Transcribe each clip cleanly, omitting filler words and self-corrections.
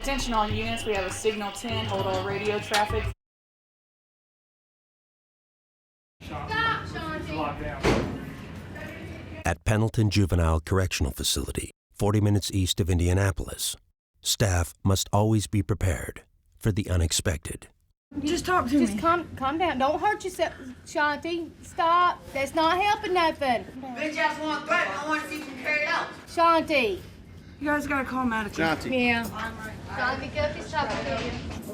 Attention all units, we have a signal 10, hold all radio traffic. Stop, Shanti. At Pendleton Juvenile Correctional Facility, 40 minutes east of Indianapolis, staff must always be prepared for the unexpected. Just talk to me. Just calm down. Don't hurt yourself, Shanti. Stop. That's not helping nothing. Bitch ass want threat. I want to see if you can carry it out. Shanti. You guys gotta call medical. Yeah. Shanti, get this talking to you.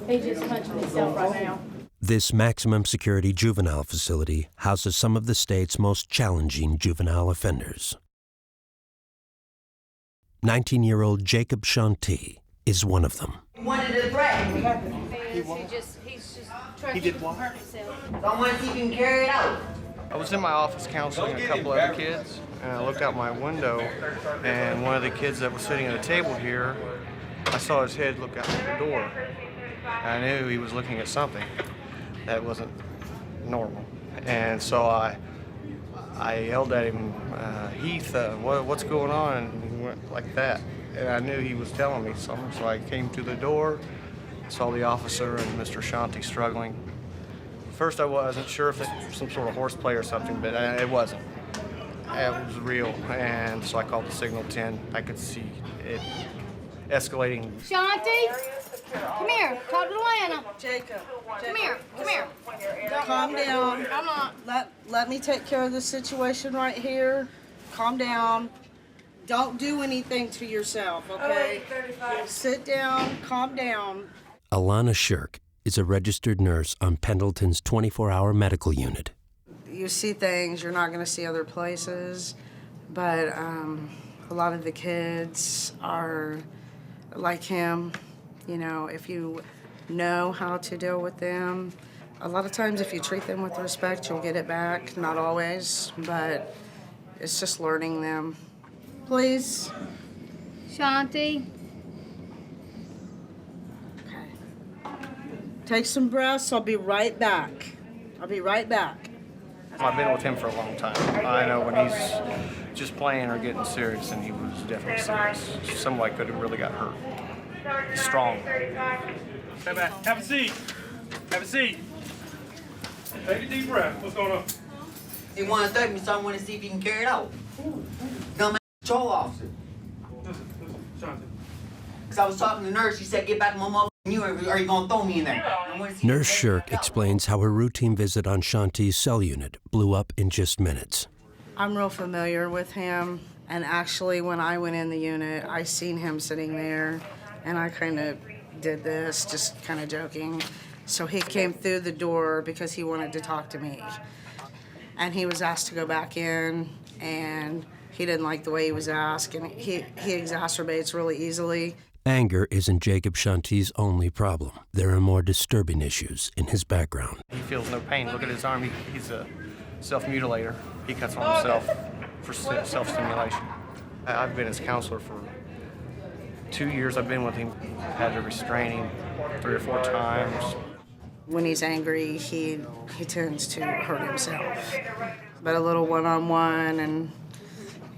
He's just punching himself right now. This maximum security juvenile facility houses some of the state's most challenging juvenile offenders. 19-year-old Jacob Shanti is one of them. He wanted a threat. He's just trying to hurt himself. So I want to see if you can carry it out. I was in my office counseling a couple other kids, and I looked out my window, and one of the kids that was sitting at a table here, I saw his head look out the door. I knew he was looking at something that wasn't normal, and so I yelled at him, Heath, what's going on? And he went like that, and I knew he was telling me something, so I came to the door, saw the officer and Mr. Shanti struggling. First I wasn't sure if it was some sort of horseplay or something, but it wasn't. It was real, and so I called the signal 10. I could see it escalating. Shanti, come here. Talk to Lana. Jacob. Come here. Calm down. I'm not. Let me take care of the situation right here. Calm down. Don't do anything to yourself, okay? Sit down, calm down. Alana Shirk is a registered nurse on Pendleton's 24-hour medical unit. You see things you're not going to see other places, but a lot of the kids are like him. You know, if you know how to deal with them, a lot of times if you treat them with respect, you'll get it back. Not always, but it's just learning them. Please. Shanti. Okay. Take some breaths. I'll be right back. I've been with him for a long time. I know when he's just playing or getting serious, and he was definitely serious. Somebody could have really got hurt. He's strong. Have a seat. Take a deep breath. What's going on? He want to threaten me, so I want to see if he can carry it out. No, man, patrol officer. Listen, Shanti. Because I was talking to the nurse. She said, get back to my motherfucking unit, or are you going to throw me in there? Nurse Shirk explains how her routine visit on Shanti's cell unit blew up in just minutes. I'm real familiar with him, and actually when I went in the unit, I seen him sitting there, and I kind of did this, just kind of joking. So he came through the door because he wanted to talk to me. And he was asked to go back in, and he didn't like the way he was asked, and he exacerbates really easily. Anger isn't Jacob Shanti's only problem. There are more disturbing issues in his background. He feels no pain. Look at his arm. He's a self-mutilator. He cuts on himself for self-stimulation. I've been his counselor for 2 years. I've been with him. Had to restrain him 3 or 4 times. When he's angry, he tends to hurt himself. But a little one-on-one and,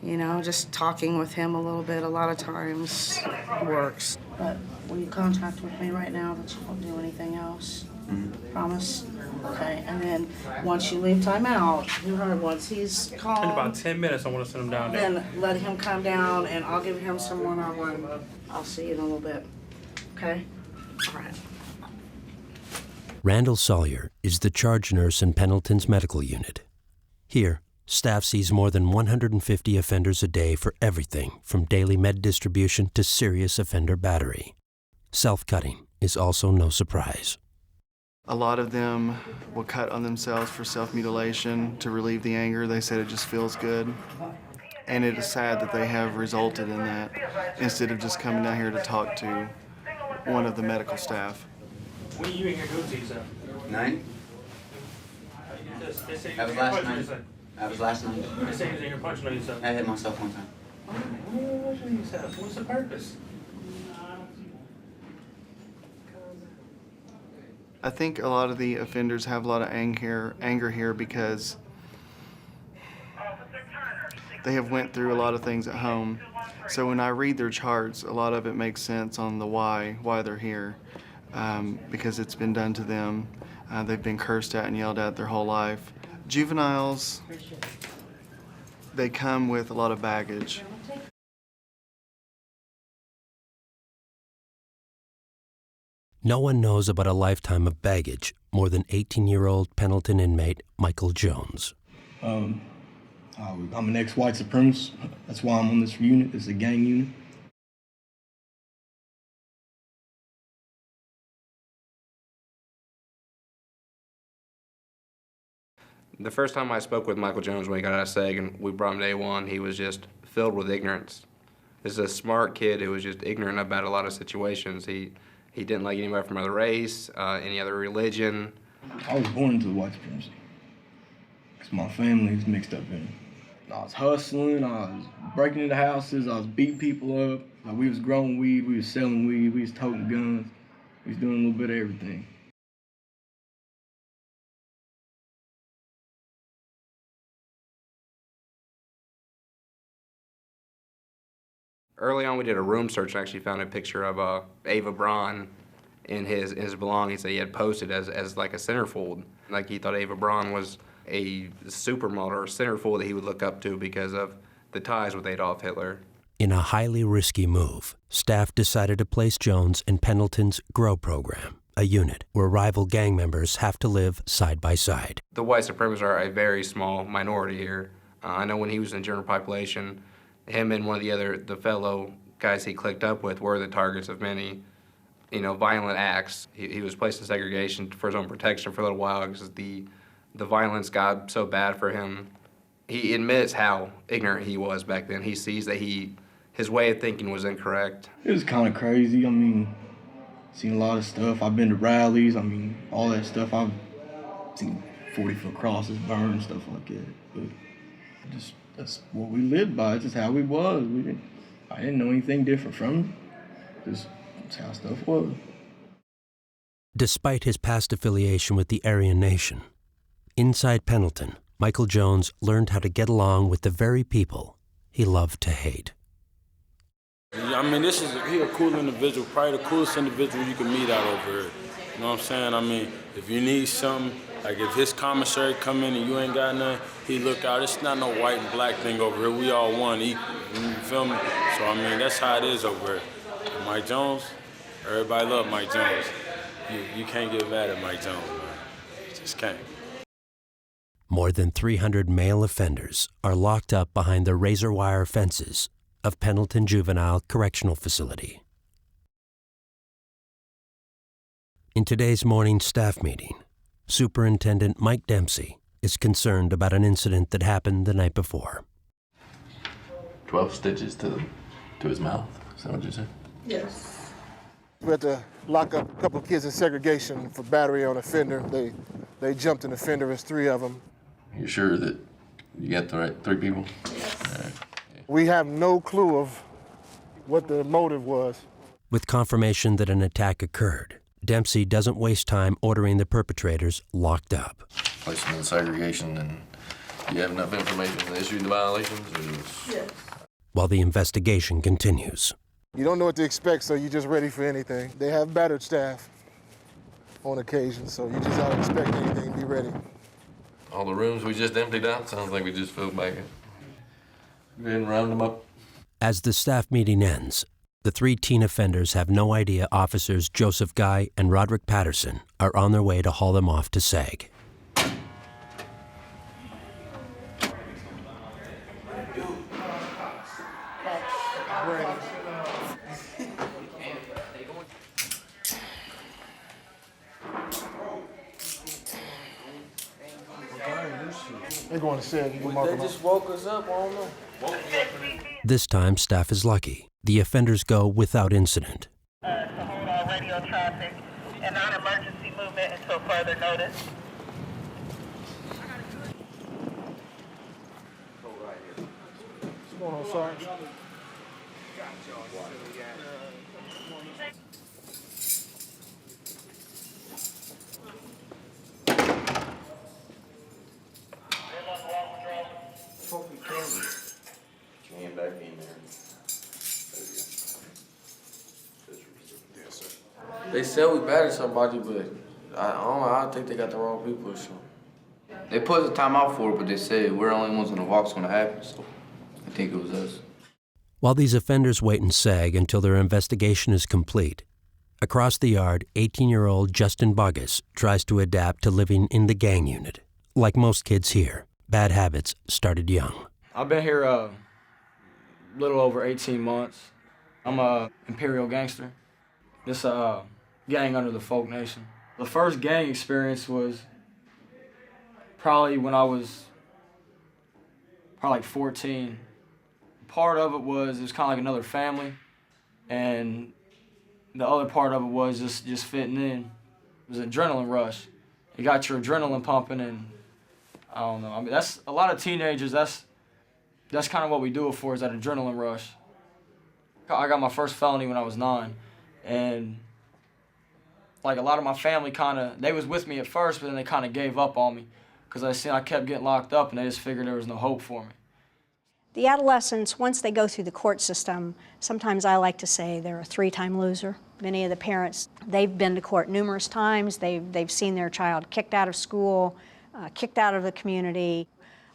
you know, just talking with him a little bit a lot of times works. But will you contract with me right now that you won't do anything else? Mm-hmm. Promise? Okay, and then once you leave timeout, you heard once he's calm. In about 10 minutes, I want to send him down there. Then let him calm down, and I'll give him some one-on-one. I'll see you in a little bit. Okay? All right. Randall Sawyer is the charge nurse in Pendleton's medical unit. Here, staff sees more than 150 offenders a day for everything from daily med distribution to serious offender battery. Self-cutting is also no surprise. A lot of them will cut on themselves for self-mutilation to relieve the anger. They said it just feels good. And it is sad that they have resulted in that instead of just coming down here to talk to one of the medical staff. When are you in here doing to yourself? 9? That was last night. That was last night. They say you're in here punching on yourself. I hit myself one time. What's the purpose? I think a lot of the offenders have a lot of anger here because they have went through a lot of things at home. So when I read their charts, a lot of it makes sense on the why they're here, because it's been done to them. They've been cursed at and yelled at their whole life. Juveniles, they come with a lot of baggage. No one knows about a lifetime of baggage more than 18-year-old Pendleton inmate Michael Jones. I'm an ex-white supremacist. That's why I'm on this unit. It's a gang unit. The first time I spoke with Michael Jones when he got out of SEG and we brought him to A1, he was just filled with ignorance. This is a smart kid who was just ignorant about a lot of situations. He didn't like anybody from other race, any other religion. I was born into the white supremacy because my family is mixed up in it. I was hustling, I was breaking into houses, I was beating people up. Like, we was growing weed, we was selling weed, we was toting guns, we was doing a little bit of everything. Early on, we did a room search and actually found a picture of Ava Braun in his belongings that he had posted as like a centerfold. Like he thought Ava Braun was a supermodel or centerfold that he would look up to because of the ties with Adolf Hitler. In a highly risky move, staff decided to place Jones in Pendleton's GROW program, a unit where rival gang members have to live side by side. The white supremacists are a very small minority here. I know when he was in the general population, him and one of the fellow guys he clicked up with were the targets of many, violent acts. He was placed in segregation for his own protection for a little while because the violence got so bad for him. He admits how ignorant he was back then. He sees that his way of thinking was incorrect. It was kind of crazy. I mean, seen a lot of stuff. I've been to rallies. I mean, all that stuff. I've seen 40-foot crosses burned, stuff like that. But that's what we lived by. It's just how we was. I didn't know anything different from it. That's how stuff was. Despite his past affiliation with the Aryan Nation, inside Pendleton, Michael Jones learned how to get along with the very people he loved to hate. I mean, he's a cool individual, probably the coolest individual you can meet out over here. You know what I'm saying? I mean, if you need something, like if his commissary come in and you ain't got nothing, he look out. It's not no white and black thing over here. We all one equal. You feel me? So, I mean, that's how it is over here. Mike Jones, everybody love Mike Jones. You can't get mad at Mike Jones, man. You just can't. More than 300 male offenders are locked up behind the razor wire fences of Pendleton Juvenile Correctional Facility. In today's morning staff meeting, Superintendent Mike Dempsey is concerned about an incident that happened the night before. 12 stitches to his mouth, is that what you said? Yes. We had to lock up a couple of kids in segregation for battery on a fender. They jumped in the fender, there's 3 of them. You sure that you got the right 3 people? Yes. All right. We have no clue of what the motive was. With confirmation that an attack occurred, Dempsey doesn't waste time ordering the perpetrators locked up. Place them in segregation, and you have enough information to issue the violations? Yes. While the investigation continues. You don't know what to expect, so you're just ready for anything. They have battered staff on occasion, so you just ought to expect anything, be ready. All the rooms we just emptied out, sounds like we just filled back in. Go ahead and round them up. As the staff meeting ends, the 3 teen offenders have no idea officers Joseph Guy and Roderick Patterson are on their way to haul them off to SEG. They're going to SEG. They just woke us up, I don't know. This time, staff is lucky. The offenders go without incident. To hold all radio traffic and non-emergency movement until further notice. What's going on, Sarge? They said we battered somebody, but I don't think they got the wrong people or something. They put the time out for it, but they said we're the only ones gonna walk's gonna happen, so I think it was us. While these offenders wait and sag until their investigation is complete, across the yard, 18-year-old Justin Bogus tries to adapt to living in the gang unit. Like most kids here, bad habits started young. I've been here a little over 18 months. I'm a Imperial gangster. This gang under the Folk Nation. The first gang experience was probably when I was like 14. Part of it was kind of like another family, and the other part of it was just fitting in. It was an adrenaline rush. You got your adrenaline pumping, and I don't know. I mean, that's a lot of teenagers. That's kind of what we do it for, is that adrenaline rush. I got my first felony when I was 9, and like a lot of my family they was with me at first, but then they kind of gave up on me because I kept getting locked up, and they just figured there was no hope for me. The adolescents, once they go through the court system, sometimes I like to say they're a 3-time loser. Many of the parents, they've been to court numerous times. They've seen their child kicked out of school, kicked out of the community.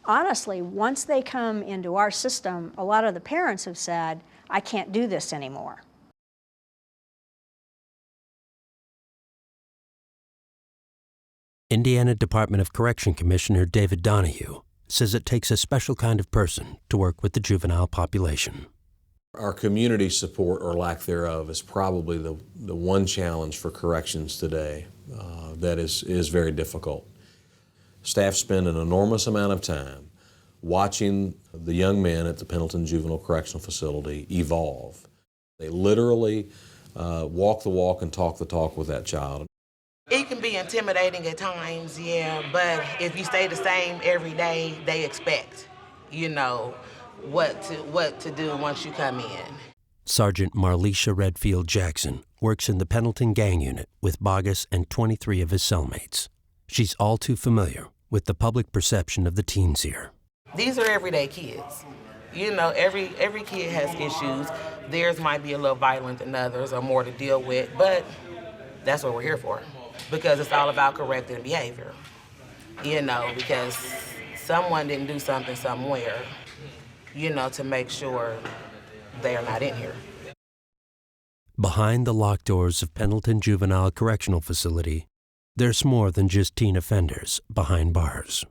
Honestly, once they come into our system, a lot of the parents have said, I can't do this anymore. Indiana Department of Correction Commissioner David Donahue says it takes a special kind of person to work with the juvenile population. Our community support, or lack thereof, is probably the one challenge for corrections today that is very difficult. Staff spend an enormous amount of time watching the young men at the Pendleton Juvenile Correctional Facility evolve. They literally walk the walk and talk the talk with that child. It can be intimidating at times, yeah, but if you stay the same every day, they expect, what to do once you come in. Sergeant Marlisha Redfield Jackson works in the Pendleton Gang Unit with Bogus and 23 of his cellmates. She's all too familiar with the public perception of the teens here. These are everyday kids. Every kid has issues. Theirs might be a little violent than others or more to deal with, but that's what we're here for. Because it's all about correcting behavior, because someone didn't do something somewhere, to make sure they are not in here. Behind the locked doors of Pendleton Juvenile Correctional Facility, there's more than just teen offenders behind bars.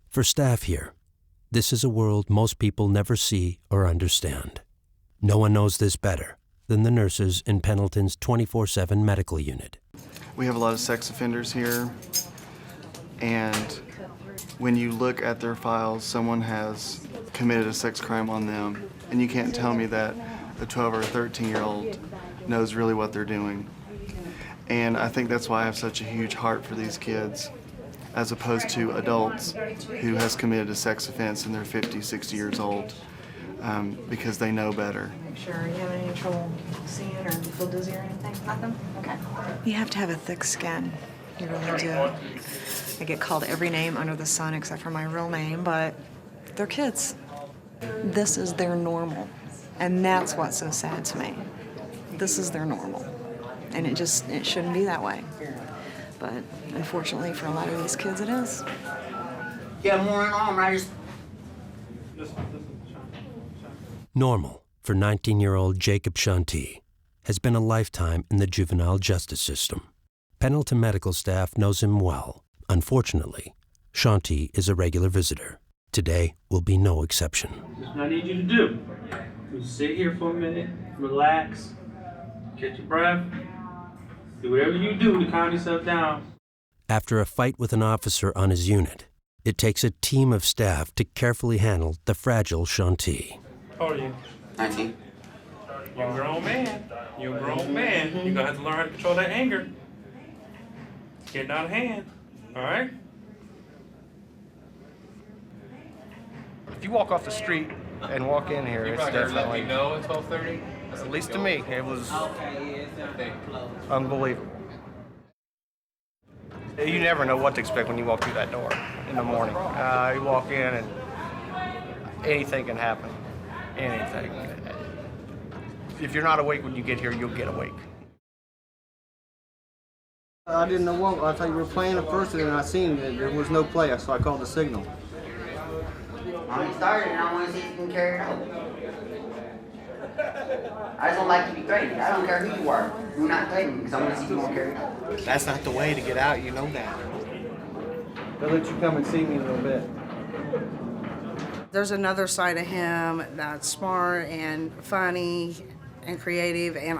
For staff here, this is a world most people never see or understand. No one knows this better than the nurses in Pendleton's 24/7 medical unit. We have a lot of sex offenders here, and when you look at their files, someone has committed a sex crime on them, and you can't tell me that a 12 or a 13-year-old knows really what they're doing. And I think that's why I have such a huge heart for these kids, as opposed to adults who has committed a sex offense and they're 50, 60 years old, because they know better. Sure, are you having any trouble seeing or feel dizzy or anything? Nothing? Okay. You have to have a thick skin. You really do. I get called every name under the sun except for my real name, but they're kids. This is their normal, and that's what's so sad to me. This is their normal, and it shouldn't be that way. But unfortunately for a lot of these kids, it is. Yeah, more in arm, right? Normal for 19-year-old Jacob Shanti has been a lifetime in the juvenile justice system. Pendleton medical staff knows him well. Unfortunately, Shanti is a regular visitor. Today will be no exception. That's what I need you to do. You sit here for a minute, relax, catch your breath, do whatever you do to calm yourself down. After a fight with an officer on his unit, it takes a team of staff to carefully handle the fragile Shanti. How old are you? 19. You're a grown man. You're a grown man. You're gonna have to learn how to control that anger. It's getting out of hand. All right? If you walk off the street and walk in here, it's definitely... let me know at 12:30? At least to me, it was unbelievable. You never know what to expect when you walk through that door in the morning. You walk in and anything can happen. Anything. if you're not awake when you get here, you'll get awake. I didn't know what. I thought you were playing at first, and then I seen that there was no play, so I called the signal. I'm started and I want to see if you can carry it out. I just don't like to be threatened. I don't care who you are. Do not threaten me because I want to see if you can carry it out. That's not the way to get out, you know that. They'll let you come and see me in a little bit. There's another side of him that's smart and funny and creative, and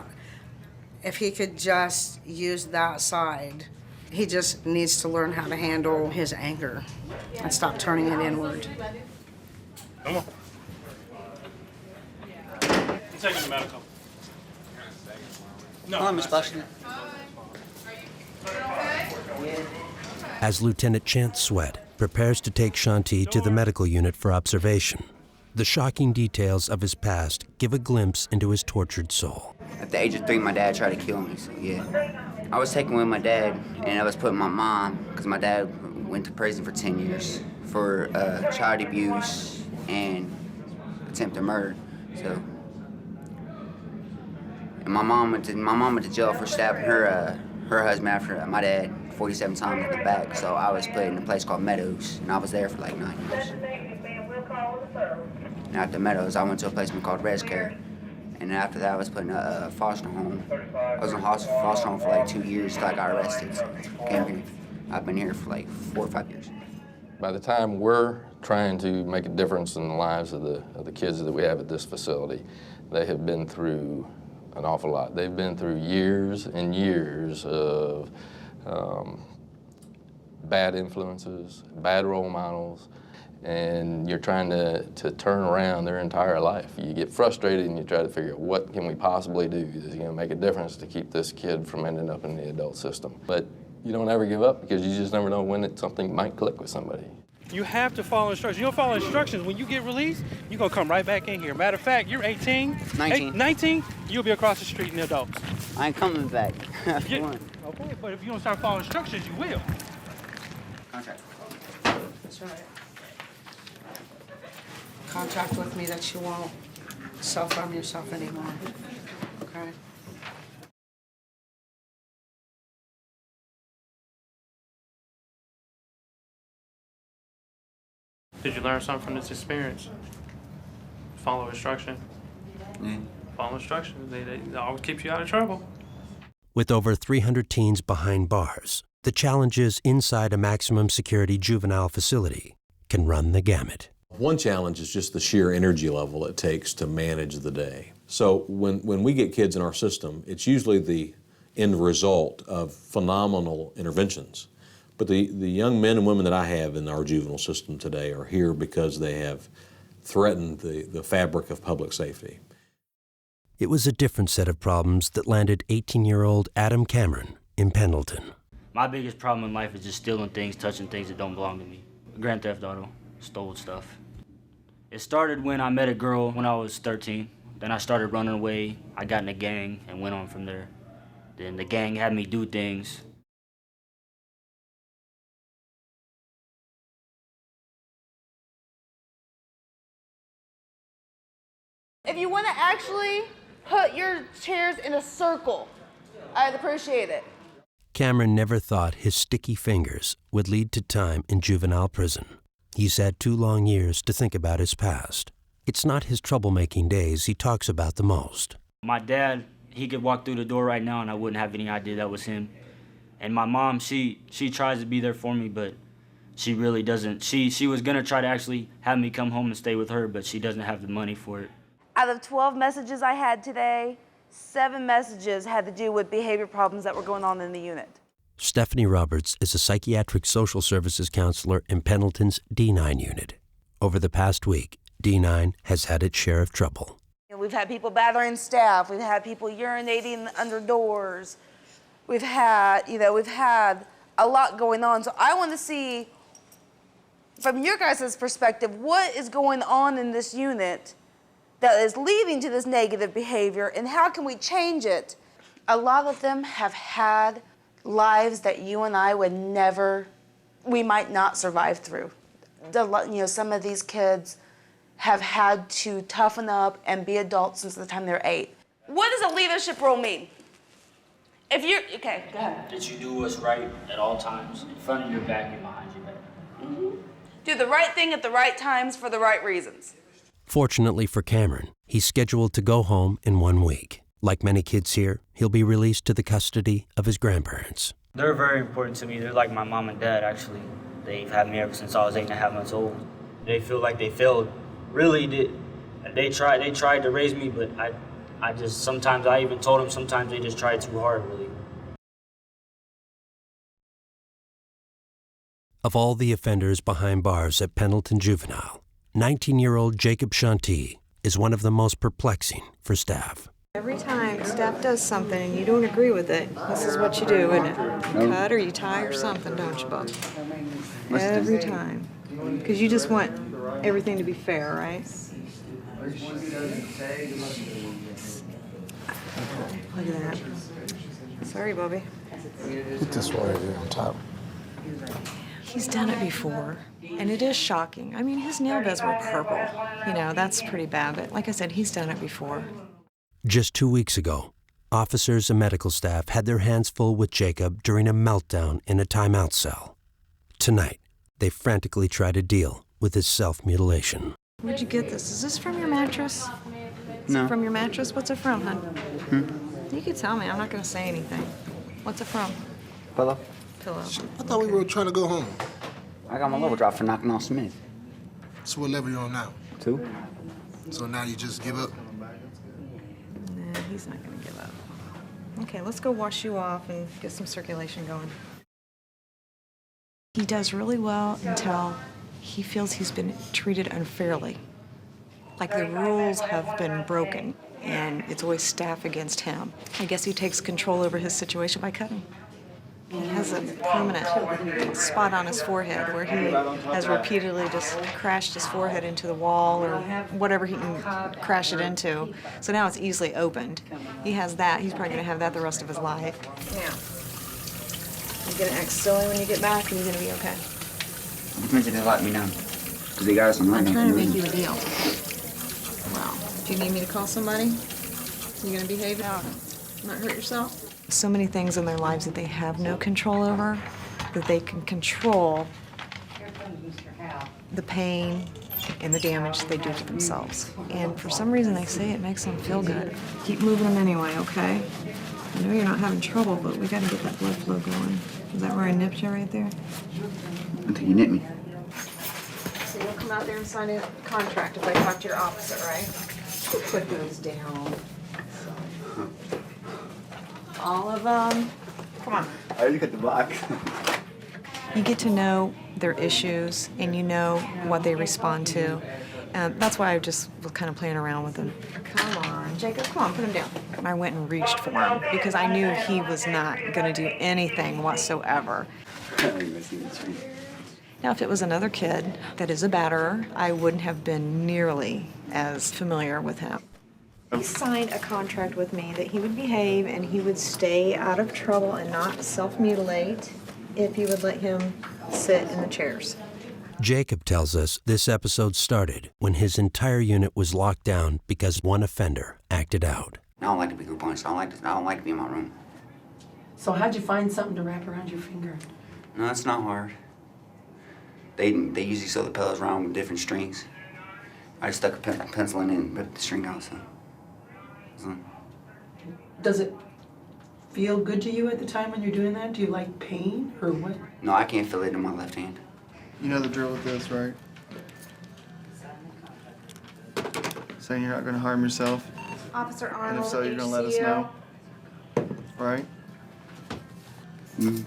if he could just use that side, he just needs to learn how to handle his anger and stop turning it inward. Come on. I'm taking the medical. No, I'm splashing it. As Lieutenant Chance Sweat prepares to take Shanti to the medical unit for observation, the shocking details of his past give a glimpse into his tortured soul. At the age of 3, my dad tried to kill me, so yeah. I was taken with my dad, and I was put with my mom, because my dad went to prison for 10 years for child abuse and attempted murder, so. And my mom went to jail for stabbing her husband after my dad 47 times in the back, so I was put in a place called Meadows, and I was there for like 9 years. And after Meadows, I went to a place called Res Care. And after that, I was put in a foster home. I was in a foster home for like 2 years till I got arrested. So came here. I've been here for like 4 or 5 years. By the time we're trying to make a difference in the lives of the kids that we have at this facility, they have been through an awful lot. They've been through years and years of bad influences, bad role models, and you're trying to turn around their entire life. You get frustrated and you try to figure out what can we possibly do that's going to make a difference to keep this kid from ending up in the adult system. But you don't ever give up because you just never know when something might click with somebody. You have to follow instructions. You don't follow instructions, when you get released, you're going to come right back in here. Matter of fact, you're 18. 19. 19, you'll be across the street in the adults. I ain't coming back. Okay, but if you don't start following instructions, you will. Contract. That's right. Contract with me that you won't self-harm yourself anymore, okay? Did you learn something from this experience? Follow instruction. Yeah. Follow instructions. They always keep you out of trouble. With over 300 teens behind bars, the challenges inside a maximum security juvenile facility can run the gamut. One challenge is just the sheer energy level it takes to manage the day. So when we get kids in our system, it's usually the end result of phenomenal interventions. But the young men and women that I have in our juvenile system today are here because they have threatened the fabric of public safety. It was a different set of problems that landed 18-year-old Adam Cameron in Pendleton. My biggest problem in life is just stealing things, touching things that don't belong to me. Grand Theft Auto, stole stuff. It started when I met a girl when I was 13. Then I started running away. I got in a gang and went on from there. Then the gang had me do things. If you want to actually put your chairs in a circle, I'd appreciate it. Cameron never thought his sticky fingers would lead to time in juvenile prison. He's had 2 long years to think about his past. It's not his troublemaking days he talks about the most. My dad, he could walk through the door right now and I wouldn't have any idea that was him. And my mom, she tries to be there for me, but she really doesn't. She was gonna try to actually have me come home and stay with her, but she doesn't have the money for it. Out of 12 messages I had today, 7 messages had to do with behavior problems that were going on in the unit. Stephanie Roberts is a psychiatric social services counselor in Pendleton's D9 unit. Over the past week, D9 has had its share of trouble. We've had people battering staff. We've had people urinating under doors. We've had a lot going on. So I want to see, from your guys' perspective, what is going on in this unit that is leading to this negative behavior, and how can we change it? A lot of them have had lives that you and I would never, we might not survive through. Some of these kids have had to toughen up and be adults since the time they're 8. what does a leadership role mean? If you're, okay, go ahead. That you do what's right at all times, in front of your back and behind your back. Do the right thing at the right times for the right reasons. Fortunately for Cameron, he's scheduled to go home in 1 week. Like many kids here, he'll be released to the custody of his grandparents. They're very important to me. They're like my mom and dad, actually. They've had me ever since I was 8.5 months old. They feel like they failed. Really, they tried to raise me, but I just, sometimes I even told them sometimes they just tried too hard, really. Of all the offenders behind bars at Pendleton Juvenile, 19-year-old Jacob Shanti is one of the most perplexing for staff. Every time staff does something and you don't agree with it, this is what you do, isn't it? Cut or you tie or something, don't you, Bob? Every time. Because you just want everything to be fair, right? Look at that. Sorry, Bobby. Put this one right here on top. He's done it before, and it is shocking. I mean, his nail beds were purple. You know, that's pretty bad, but like I said, he's done it before. Just 2 weeks ago, officers and medical staff had their hands full with Jacob during a meltdown in a timeout cell. Tonight, they frantically try to deal with his self-mutilation. Where'd you get this? Is this from your mattress? Is No. it from your mattress? What's it from, hon? You can tell me. I'm not going to say anything. What's it from? Pillow. Pillow. I thought we were trying to go home. I got my level drop for knocking off Smith. So what level you on now? 2. So now you just give up? Nah, he's not going to give up. Okay, let's go wash you off and get some circulation going. He does really well until he feels he's been treated unfairly. Like the rules have been broken, and it's always staff against him. I guess he takes control over his situation by cutting. He has a permanent spot on his forehead where he has repeatedly just crashed his forehead into the wall or whatever he can crash it into. So now it's easily opened. He has that. He's probably going to have that the rest of his life. Now, you're going to act silly when you get back, or you're going to be okay? Depends if they lock me down. Because they got us some I'm money. trying to make you a deal. Wow. Do you need me to call somebody? You going to behave now? Not hurt yourself? So many things in their lives that they have no control over, that they can control the pain and the damage they do to themselves. And for some reason, they say it makes them feel good. Keep moving them anyway, okay? I know you're not having trouble, but we got to get that blood flow going. Is that where I nipped you right there? I think you nipped me. So you'll come out there and sign a contract if I talk to your officer, right? Put those down. All of them. Come on. I already got the box. You get to know their issues and you know what they respond to. That's why I just was kind of playing around with them. Come on, Jacob, come on, put him down. And I went and reached for him because I knew he was not going to do anything whatsoever. Now, if it was another kid that is a batterer, I wouldn't have been nearly as familiar with him. He signed a contract with me that he would behave and he would stay out of trouble and not self-mutilate if you would let him sit in the chairs. Jacob tells us this episode started when his entire unit was locked down because one offender acted out. I don't like to be group punched. I don't like to be in my room. So how'd you find something to wrap around your finger? No, it's not hard. They usually sew the pillows around with different strings. I just stuck a pencil in and ripped the string out. So. Does it feel good to you at the time when you're doing that? Do you like pain or what? No, I can't feel it in my left hand. You know the drill with this, right? Saying you're not going to harm yourself. Officer Arnold, And if so, you're going to let us know. Right? Mm-hmm.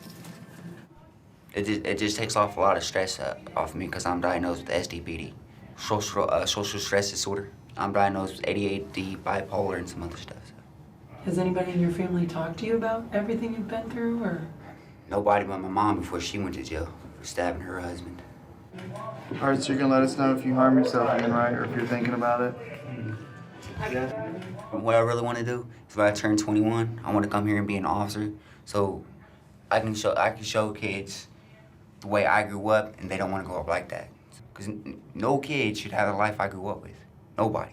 It just takes off a lot of stress off me because I'm diagnosed with SDPD, social stress disorder. I'm diagnosed with ADHD, bipolar, and some other stuff. So. Has anybody in your family talked to you about everything you've been through, or? Nobody but my mom before she went to jail for stabbing her husband. All right, so you're going to let us know if you harm yourself again, right? Or if you're thinking about it? What I really want to do is when I turn 21, I want to come here and be an officer so I can show kids the way I grew up, and they don't want to grow up like that. Because no kid should have the life I grew up with. Nobody.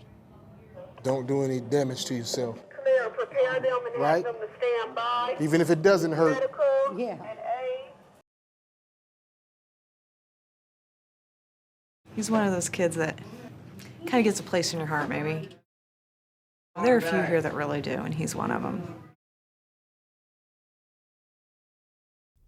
Don't do any damage to yourself. Clear prepare them and right? have them to stand by. Even if it doesn't hurt. Medical Yeah. and aid. He's one of those kids that kind of gets a place in your heart, maybe. There are a few here that really do, and he's one of them.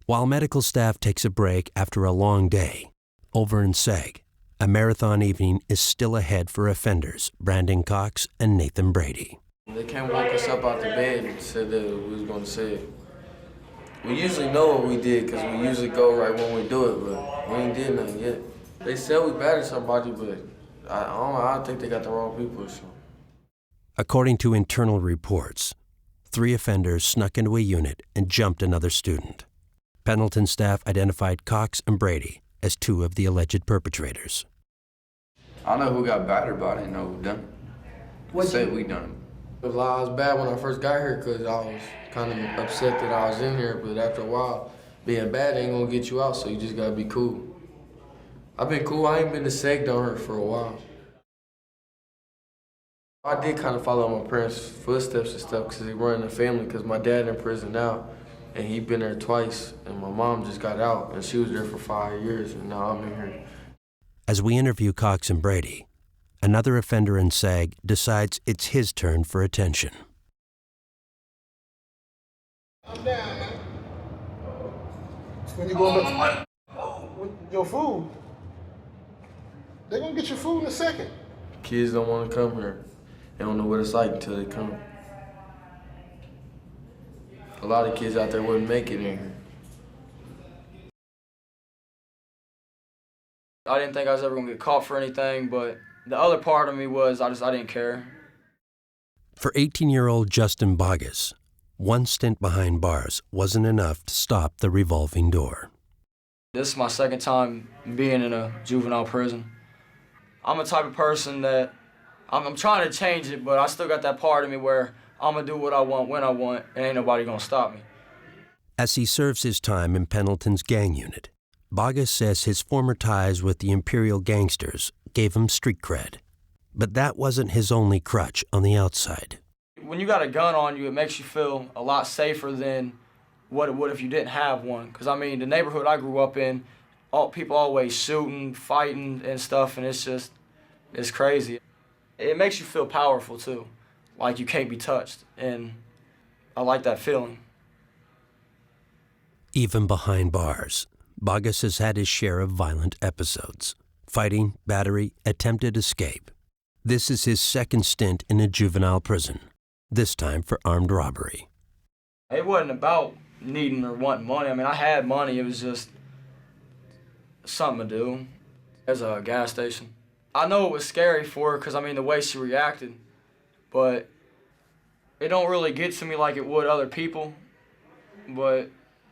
While medical staff takes a break after a long day, over in Seg, a marathon evening is still ahead for offenders Brandon Cox and Nathan Brady. They came woke us up out the bed and said that we was going to say it. We usually know what we did because we usually go right when we do it, but we ain't did nothing yet. They said we battered somebody, but I don't think they got the wrong people or something. According to internal reports, 3 offenders snuck into a unit and jumped another student. Pendleton staff identified Cox and Brady as 2 of the alleged perpetrators. I know who got battered, but I didn't know who done it. They said we done it. I was bad when I first got here because I was kind of upset that I was in here, but after a while, being bad ain't gonna get you out, so you just gotta be cool. I've been cool. I ain't been to Seg down here for a while. I did kind of follow my parents' footsteps and stuff because they run in the family because my dad in prison now, and he been there twice, and my mom just got out, and she was there for 5 years, and now I'm in here. As we interview Cox and Brady, another offender in Seg decides it's his turn for attention. I'm down, man. When you go back, your food, they're gonna get your food in a second. Kids don't want to come here. They don't know what it's like until they come. A lot of kids out there wouldn't make it in here. I didn't think I was ever gonna get caught for anything, but the other part of me was I didn't care. For 18-year-old Justin Bogus, one stint behind bars wasn't enough to stop the revolving door. This is my second time being in a juvenile prison. I'm a type of person that I'm trying to change it, but I still got that part of me where I'm gonna do what I want when I want, and ain't nobody gonna stop me. As he serves his time in Pendleton's gang unit, Bogus says his former ties with the Imperial gangsters gave him street cred. But that wasn't his only crutch on the outside. When you got a gun on you, it makes you feel a lot safer than what it would if you didn't have one. Because, I mean, the neighborhood I grew up in, people always shooting, fighting, and stuff, and it's crazy. It makes you feel powerful, too, like you can't be touched, and I like that feeling. Even behind bars, Bogus has had his share of violent episodes. Fighting, battery, attempted escape. This is his second stint in a juvenile prison, this time for armed robbery. It wasn't about needing or wanting money. I mean, I had money. It was just something to do. There's a gas station. I know it was scary for her because, I mean, the way she reacted, but it don't really get to me like it would other people. But,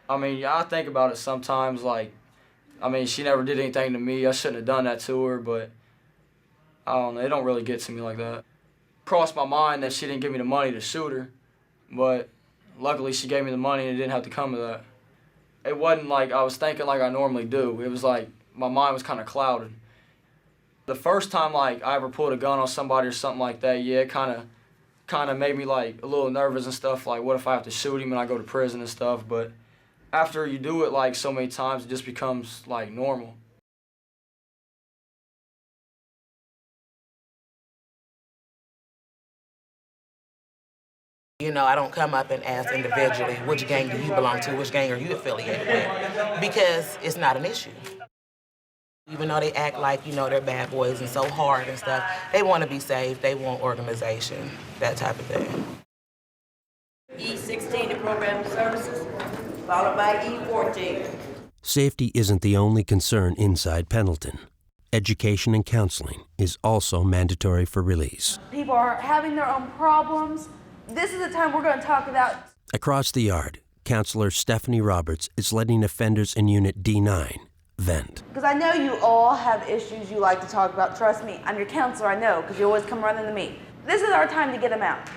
I mean, yeah, I think about it sometimes, like, I mean, she never did anything to me. I shouldn't have done that to her, but I don't know. It don't really get to me like that. Crossed my mind that she didn't give me the money to shoot her, but luckily she gave me the money and it didn't have to come to that. It wasn't like I was thinking like I normally do. It was like my mind was kind of clouded. The first time like I ever pulled a gun on somebody or something like that, yeah, it kind of made me like a little nervous and stuff. Like, what if I have to shoot him and I go to prison and stuff? But after you do it like so many times, it just becomes like normal. You know, I don't come up and ask individually, which gang do you belong to, which gang are you affiliated with, because it's not an issue. Even though they act like, you know, they're bad boys and so hard and stuff, they want to be safe, they want organization, that type of thing. E16, the program services, followed by E14. Safety isn't the only concern inside Pendleton. Education and counseling is also mandatory for release. People are having their own problems. This is the time we're going to talk about. Across the yard, counselor Stephanie Roberts is letting offenders in Unit D9 vent. Because I know you all have issues you like to talk about. Trust me, I'm your counselor, I know, because you always come running to me. This is our time to get them out.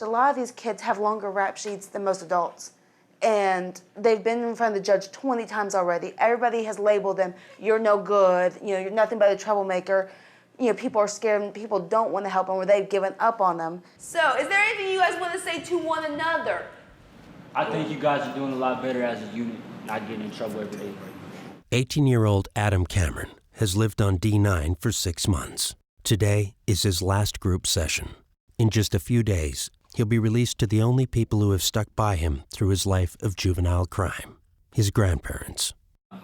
A lot of these kids have longer rap sheets than most adults. And they've been in front of the judge 20 times already. Everybody has labeled them, you're no good, you know, you're nothing but a troublemaker. people are scared and people don't want to help them or they've given up on them. So, is there anything you guys want to say to one another? I think you guys are doing a lot better as a unit, not getting in trouble every day. 18-year-old Adam Cameron has lived on D9 for 6 months. Today is his last group session. In just a few days, he'll be released to the only people who have stuck by him through his life of juvenile crime, his grandparents.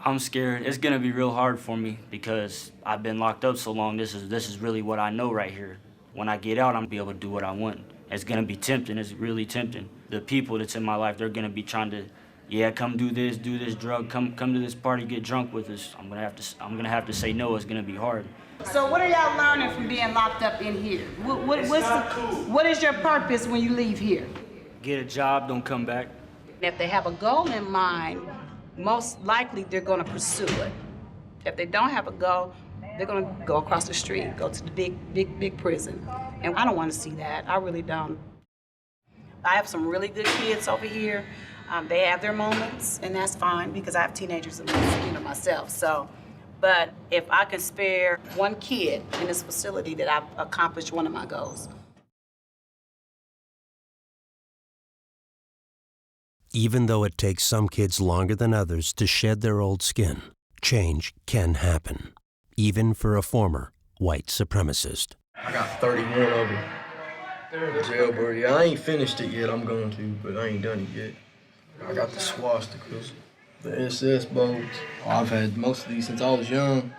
I'm scared. It's gonna be real hard for me because I've been locked up so long. This is really what I know right here. When I get out, I'm gonna be able to do what I want. It's gonna be tempting. It's really tempting. The people that's in my life, they're gonna be trying to, yeah, come do this drug, come to this party, get drunk with us. I'm gonna have to say no. It's gonna be hard. So what are y'all learning from being locked up in here? What is your purpose when you leave here? Get a job, don't come back. If they have a goal in mind, most likely they're going to pursue it. If they don't have a goal, they're going to go across the street, go to the big prison. And I don't want to see that. I really don't. I have some really good kids over here. They have their moments, and that's fine because I have teenagers myself. So, but if I can spare one kid in this facility, that I've accomplished one of my goals. Even though it takes some kids longer than others to shed their old skin, change can happen, even for a former white supremacist. I got 31 of them. Jailbird, yeah, I ain't finished it yet, I'm going to, but I ain't done it yet. I got the swastikas, the SS bows. I've had most of these since I was young.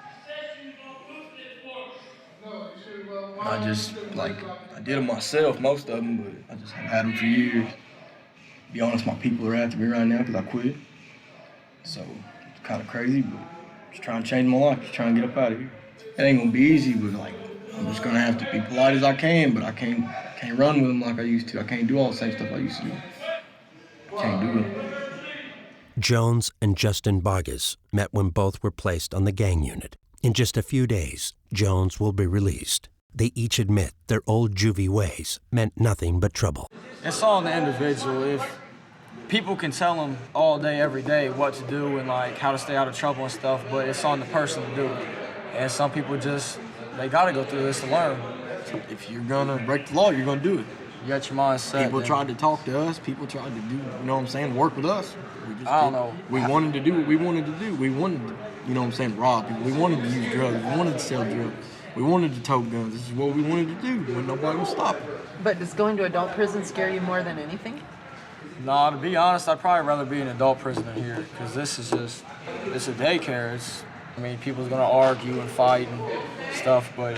I did them myself, most of them, but I just had them for years. To be honest, my people are after me right now because I quit. So it's kind of crazy, but just trying to change my life, just trying to get up out of here. It ain't gonna be easy, but I'm just gonna have to be polite as I can, but I can't run with them like I used to. I can't do all the same stuff I used to do. Can't do it. Jones and Justin Boggess met when both were placed on the gang unit. In just a few days, Jones will be released. They each admit their old juvie ways meant nothing but trouble. It's on the individual. If people can tell them all day, every day what to do and how to stay out of trouble and stuff, but it's on the person to do it. And some people they gotta go through this to learn. If you're gonna break the law, you're gonna do it. You got your mind set. People tried to talk to us. People tried to do, work with us. I don't know. We wanted to do what we wanted to do. We wanted to, rob people. We wanted to use drugs. We wanted to sell drugs. We wanted to tote guns. This is what we wanted to do when nobody would stop it. But does going to adult prison scare you more than anything? No, to be honest, I'd probably rather be an adult prisoner here because this is it's a daycare. People's gonna argue and fight and stuff, but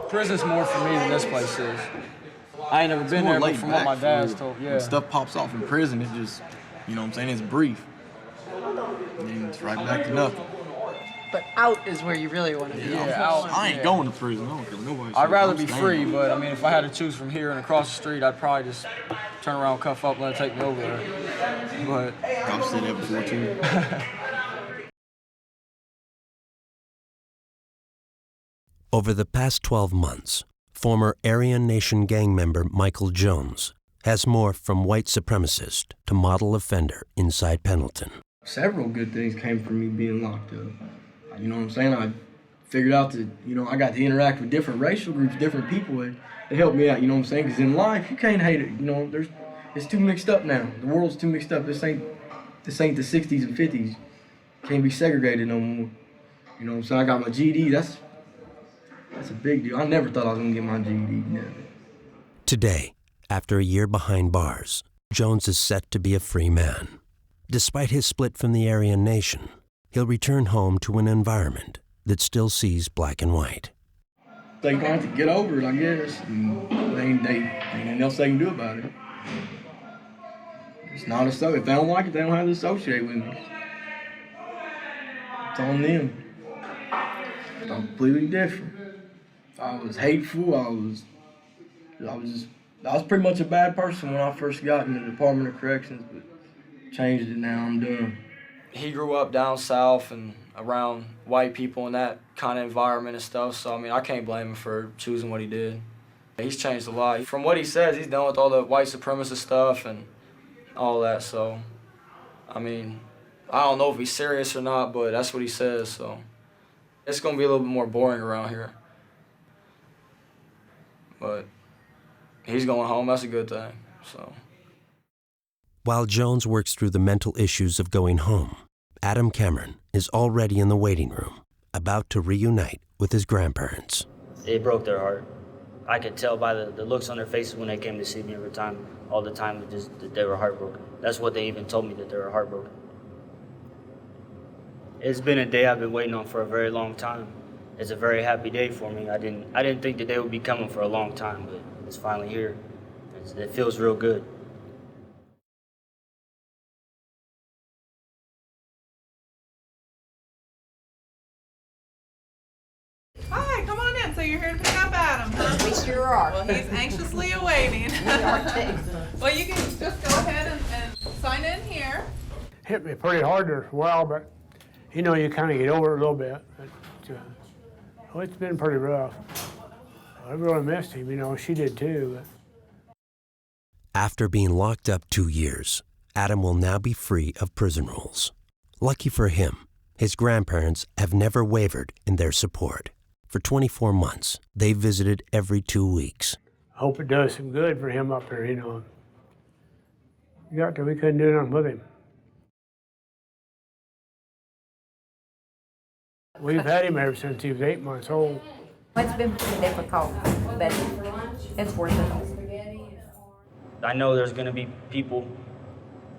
prison's more for me than this place is. I ain't never been there, but from what my dad's told, yeah. When stuff pops off in prison, it just, it's brief. And then it's right back to nothing. But out is where you really want to be. Yeah, out. I ain't going to prison. I don't care what nobody says. I'd rather be free, but if I had to choose from here and across the street, I'd probably just turn around, cuff up, let it take me over there. But I've said that before too. Over the past 12 months, former Aryan Nation gang member Michael Jones has morphed from white supremacist to model offender inside Pendleton. Several good things came from me being locked up. You know what I'm saying? I figured out that, I got to interact with different racial groups, different people. It helped me out, you know what I'm saying? Because in life, you can't hate it. It's too mixed up now. The world's too mixed up. This ain't the 60s and 50s. Can't be segregated no more. You know what I'm saying? I got my GED. That's a big deal. I never thought I was going to get my GED. Never. Today, after a year behind bars, Jones is set to be a free man. Despite his split from the Aryan Nation, he'll return home to an environment that still sees black and white. They're going to have to get over it, I guess. And ain't nothing else they can do about it. It's not so. If they don't like it, they don't have to associate with me. It's on them. It's completely different. I was hateful. I was pretty much a bad person when I first got in the Department of Corrections, but changed it now. I'm done. He grew up down south and around white people in that kind of environment and stuff, so I can't blame him for choosing what he did. He's changed a lot. From what he says, he's done with all the white supremacist stuff and all that, so I don't know if he's serious or not, but that's what he says, so it's gonna be a little bit more boring around here. but he's going home. That's a good thing. So. While Jones works through the mental issues of going home, Adam Cameron is already in the waiting room, about to reunite with his grandparents. It broke their heart. I could tell by the looks on their faces when they came to see me all the time, just that they were heartbroken. That's what they even told me, that they were heartbroken. It's been a day I've been waiting on for a very long time. It's a very happy day for me. I didn't think the day would be coming for a long time, but it's finally here. It feels real good. Hi, come on in. So you're here to pick up Adam, huh? We sure are. Well, he's anxiously awaiting. We are too. Well, you can just go ahead and sign in here. Hit me pretty hard there for a while, but you know, you kind of get over it a little bit. But, it's been pretty rough. I really missed him, you know, she did too. But. After being locked up 2 years, Adam will now be free of prison rules. Lucky for him, his grandparents have never wavered in their support. For 24 months, they visited every 2 weeks. I hope it does some good for him up here, you know. We couldn't do nothing with him. We've had him ever since he was 8 months old. It's been pretty difficult, but it's worth it. I know there's gonna be people,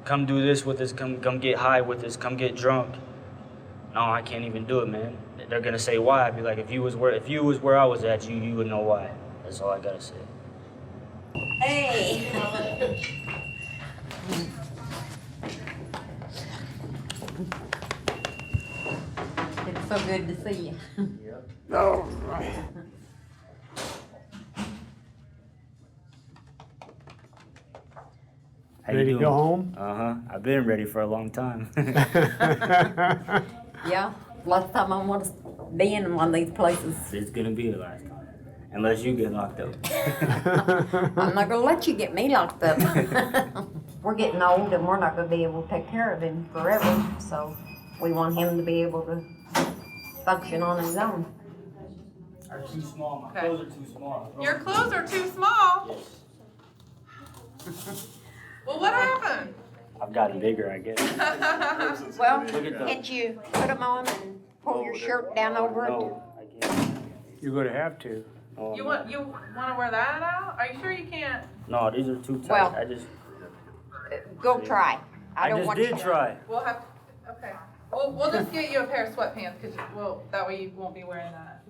come do this with us, come get high with us, come get drunk. No, I can't even do it, man. They're gonna say why. I'd be like, if you was where I was at, you would know why. That's all I gotta say. Hey. It's so good to see you. Yep. All right. Ready to go home? Uh-huh. I've been ready for a long time. Yeah, last time I want to be in one of these places. It's gonna be the last time. Unless you get locked up. I'm not gonna let you get me locked up. We're getting old and we're not gonna be able to take care of him forever, so we want him to be able to function on his own. Are too small. My Okay. clothes are too small. Your clothes are too small. Yes. Well, what happened? I've gotten bigger, I guess. Well, Look at that. can't you put them on and pull your shirt down over it? No, I can't. You're going to have to. Oh, You no. want to wear that out? Are you sure you can't? No, these are too tight. Well, I just Go try. I don't just want did you to. try. We'll have. Okay. We'll just get you a pair of sweatpants because that way you won't be wearing that.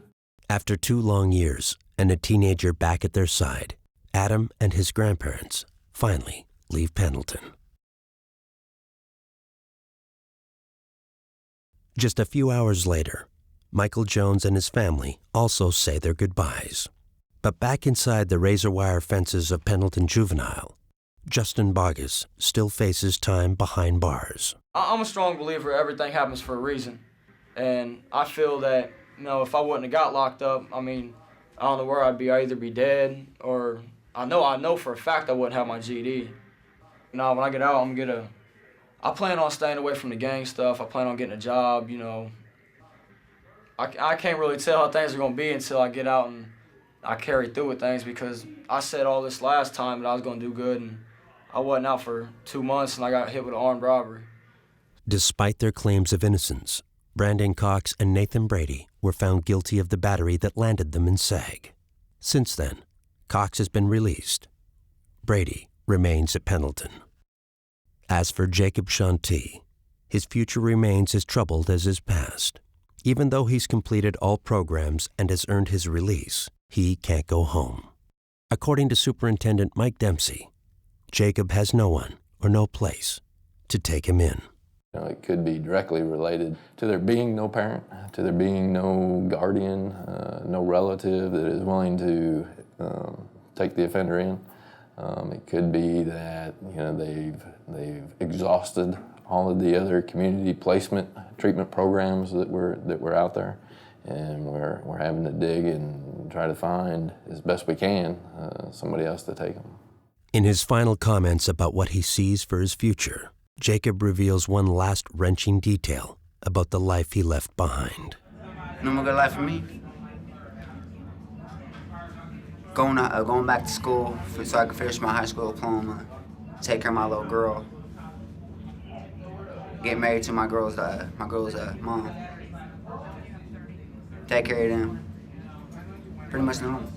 After 2 long years and a teenager back at their side, Adam and his grandparents finally leave Pendleton. Just a few hours later, Michael Jones and his family also say their goodbyes. But back inside the razor wire fences of Pendleton Juvenile, Justin Bogus still faces time behind bars. I'm a strong believer everything happens for a reason. And I feel that, you know, if I wouldn't have got locked up, I mean, I don't know where I'd be. I'd either be dead or I know for a fact I wouldn't have my GED. You know, when I get out, I plan on staying away from the gang stuff. I plan on getting a job, you know. I can't really tell how things are going to be until I get out and I carry through with things, because I said all this last time that I was going to do good, and I wasn't out for 2 months and I got hit with an armed robbery. Despite their claims of innocence, Brandon Cox and Nathan Brady were found guilty of the battery that landed them in SAG. Since then, Cox has been released. Brady remains at Pendleton. As for Jacob Shanti, his future remains as troubled as his past. Even though he's completed all programs and has earned his release, he can't go home. According to Superintendent Mike Dempsey, Jacob has no one or no place to take him in. You know, it could be directly related to there being no parent, to there being no guardian, no relative that is willing to take the offender in. It could be that, you know, they've exhausted all of the other community placement treatment programs that were out there, and we're having to dig and try to find, as best we can, somebody else to take them. In his final comments about what he sees for his future, Jacob reveals one last wrenching detail about the life he left behind. No more good life for me. going back to school so I could finish my high school diploma, take care of my little girl, get married to my girl's mom, take care of them. Pretty much normal.